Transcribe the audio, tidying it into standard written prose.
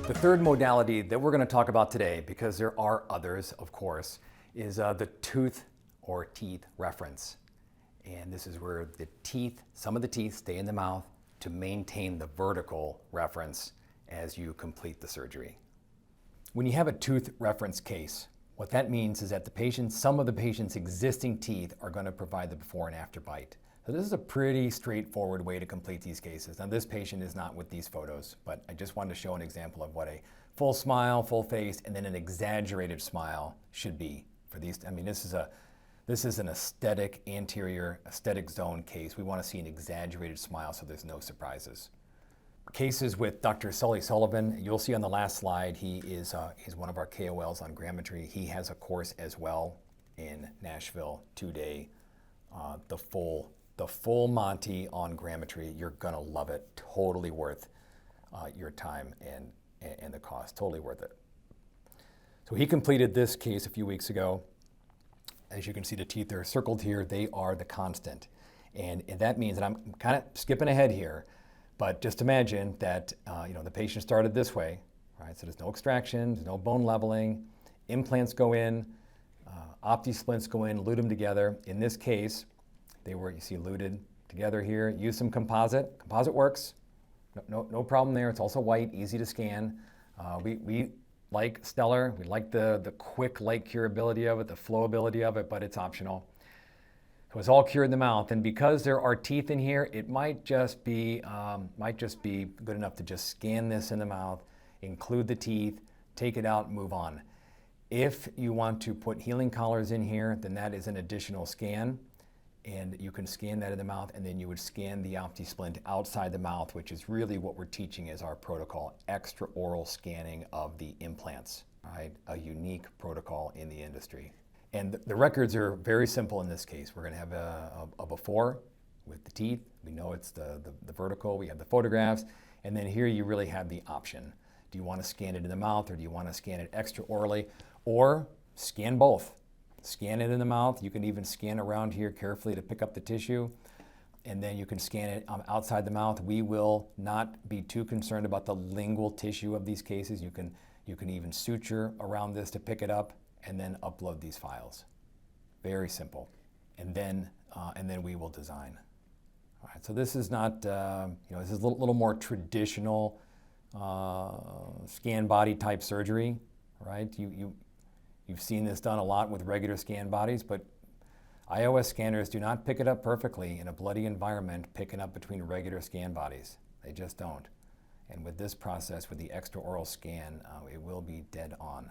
The third modality that we're going to talk about today, because there are others, of course, is the tooth or teeth reference. And this is where the teeth, some of the teeth stay in the mouth to maintain the vertical reference as you complete the surgery. When you have a tooth reference case, what that means is that some of the patient's existing teeth are going to provide the before and after bite. So this is a pretty straightforward way to complete these cases. Now this patient is not with these photos, but I just wanted to show an example of what a full smile, full face, and then an exaggerated smile should be for these. I mean, this is an aesthetic, anterior aesthetic zone case. We want to see an exaggerated smile so there's no surprises. Cases with Dr. Sully Sullivan, you'll see on the last slide, he's one of our KOLs on grammetry. He has a course as well in Nashville, 2-day, the full Monty on grammetry. You're gonna love it. Totally worth your time and the cost. Totally worth it. So he completed this case a few weeks ago. As you can see, the teeth are circled here. They are the constant. And that means, and I'm kind of skipping ahead here, but just imagine that the patient started this way, right? So there's no extraction, there's no bone leveling, implants go in, opti-splints go in, lute them together. In this case, they were, you see, luted together here. Use some composite. Composite works. No problem there. It's also white, easy to scan. We like Stellar. We like the quick light curability of it, the flowability of it, but it's optional. So it's all cured in the mouth, and because there are teeth in here, it might just be good enough to just scan this in the mouth, include the teeth, take it out, and move on. If you want to put healing collars in here, then that is an additional scan. And you can scan that in the mouth, and then you would scan the opti-splint outside the mouth, which is really what we're teaching as our protocol, extraoral scanning of the implants, right? A unique protocol in the industry. And the records are very simple in this case. We're going to have a before with the teeth. We know it's the vertical. We have the photographs. And then here you really have the option. Do you want to scan it in the mouth, or do you want to scan it extraorally, or scan both? Scan it in the mouth. You can even scan around here carefully to pick up the tissue, and then you can scan it outside the mouth. We will not be too concerned about the lingual tissue of these cases. You can even suture around this to pick it up, and then upload these files. Very simple. And then we will design. All right. So this is not this is a little more traditional scan body type surgery, right? You've seen this done a lot with regular scan bodies, but iOS scanners do not pick it up perfectly in a bloody environment, picking up between regular scan bodies. They just don't. And with this process, with the extraoral scan, it will be dead on.